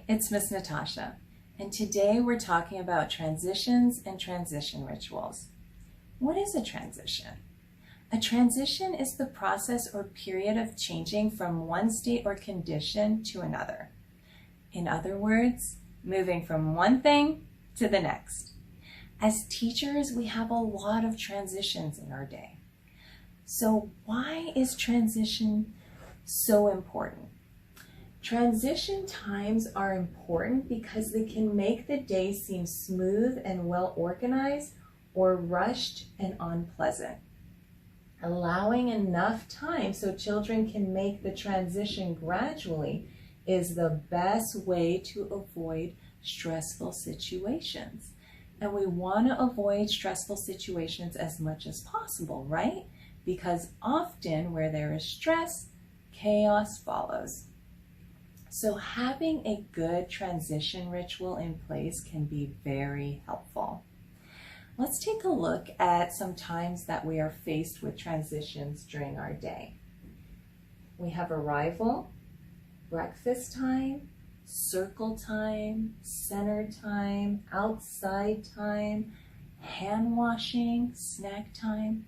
it's Miss Natasha, and today we're talking about transitions and transition rituals. What is a transition? A transition is the process or period of changing from one state or condition to another. In other words, moving from one thing to the next. As teachers, we have a lot of transitions in our day. So why is transition so important? Transition times are important because they can make the day seem smooth and well organized or rushed and unpleasant. Allowing enough time so children can make the transition gradually is the best way to avoid stressful situations. And we want to avoid stressful situations as much as possible, right? Because often where there is stress, chaos follows. So having a good transition ritual in place can be very helpful. Let's take a look at some times that we are faced with transitions during our day. We have arrival, breakfast time, circle time, center time, outside time, hand washing, snack time.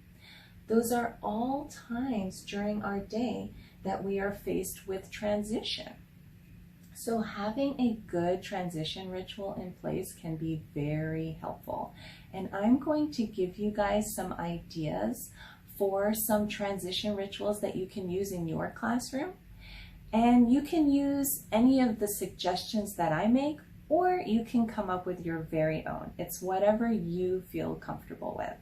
Those are all times during our day that we are faced with transition. So having a good transition ritual in place can be very helpful. And I'm going to give you guys some ideas for some transition rituals that you can use in your classroom. And you can use any of the suggestions that I make, or you can come up with your very own. It's whatever you feel comfortable with.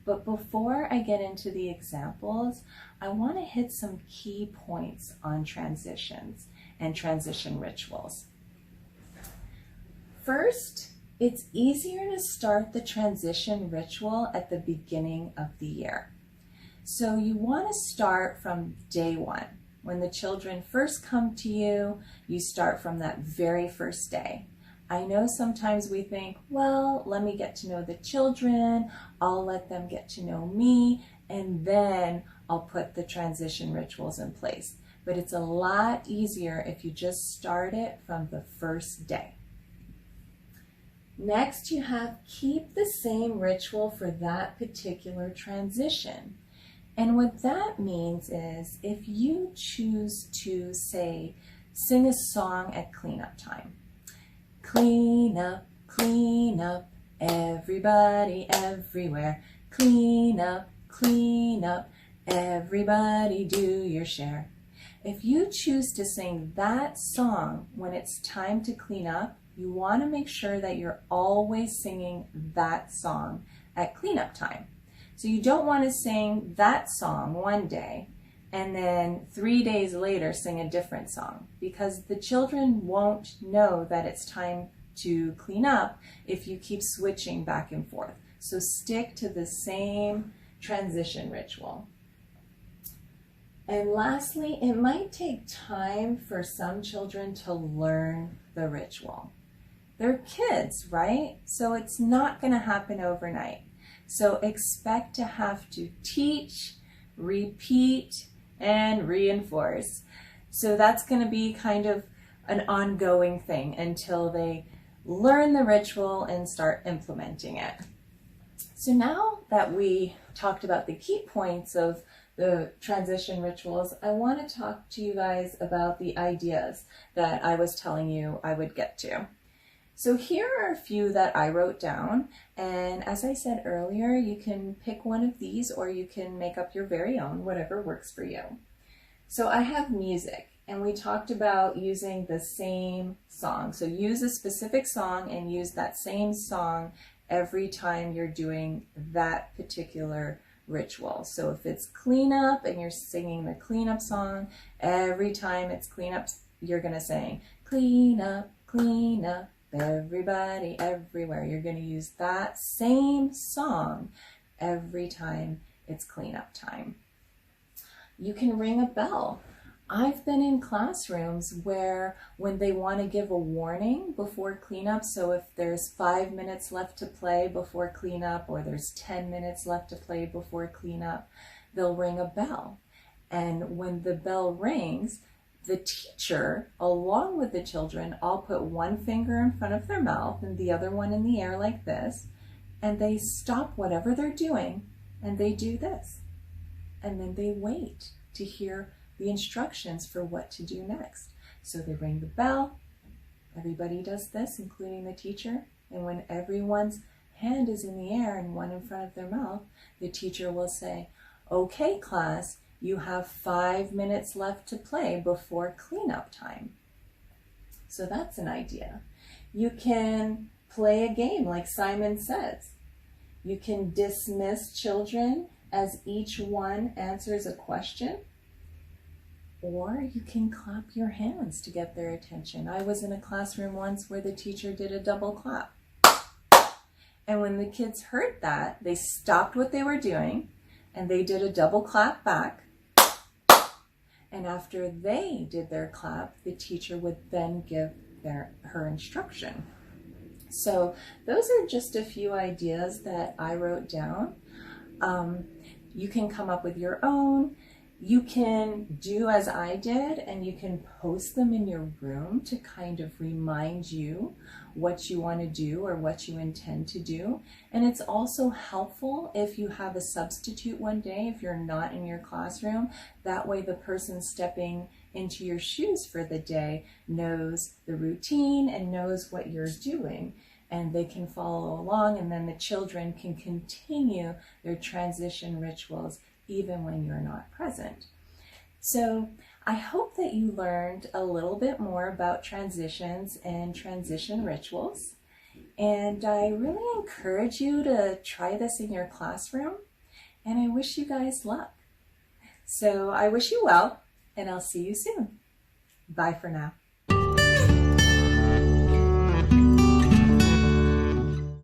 But before I get into the examples, I want to hit some key points on transitions and transition rituals. First, it's easier to start the transition ritual at the beginning of the year. So you want to start from day one. When the children first come to you, you start from that very first day. I know sometimes we think, well, let me get to know the children, I'll let them get to know me, and then I'll put the transition rituals in place. But it's a lot easier if you just start it from the first day. Next, you have keep the same ritual for that particular transition. And what that means is if you choose to, say, sing a song at cleanup time. Clean up, everybody, everywhere. Clean up, everybody do your share. If you choose to sing that song when it's time to clean up, you want to make sure that you're always singing that song at cleanup time. So you don't want to sing that song one day and then 3 days later sing a different song, because the children won't know that it's time to clean up if you keep switching back and forth. So stick to the same transition ritual. And lastly, it might take time for some children to learn the ritual. They're kids, right? So it's not going to happen overnight. So expect to have to teach, repeat, and reinforce. So that's going to be kind of an ongoing thing until they learn the ritual and start implementing it. So now that we talked about the key points of the transition rituals, I want to talk to you guys about the ideas that I was telling you I would get to. So here are a few that I wrote down, and as I said earlier, you can pick one of these or you can make up your very own, whatever works for you. So I have music, and we talked about using the same song. So use a specific song and use that same song every time you're doing that particular ritual. So if it's cleanup and you're singing the cleanup song, every time it's cleanup, you're going to sing clean up, everybody, everywhere. You're going to use that same song every time it's cleanup time. You can ring a bell. I've been in classrooms where when they want to give a warning before cleanup, so if there's 5 minutes left to play before cleanup or there's 10 minutes left to play before cleanup, they'll ring a bell. And when the bell rings, the teacher, along with the children, all put one finger in front of their mouth and the other one in the air like this, and they stop whatever they're doing and they do this. And then they wait to hear the instructions for what to do next. So they ring the bell, everybody does this, including the teacher, and when everyone's hand is in the air and one in front of their mouth, the teacher will say, "Okay, class, you have 5 minutes left to play before cleanup time." So that's an idea. You can play a game like Simon says. You can dismiss children as each one answers a question, or you can clap your hands to get their attention. I was in a classroom once where the teacher did a double clap. And when the kids heard that, they stopped what they were doing and they did a double clap back. And after they did their clap, the teacher would then give her instruction. So those are just a few ideas that I wrote down. You can come up with your own. You can do as I did, and you can post them in your room to kind of remind you what you want to do or what you intend to do. And it's also helpful if you have a substitute one day, if you're not in your classroom. That way the person stepping into your shoes for the day knows the routine and knows what you're doing, and they can follow along, and then the children can continue their transition rituals even when you're not present. So I hope that you learned a little bit more about transitions and transition rituals. And I really encourage you to try this in your classroom. And I wish you guys luck. So I wish you well, and I'll see you soon. Bye for now.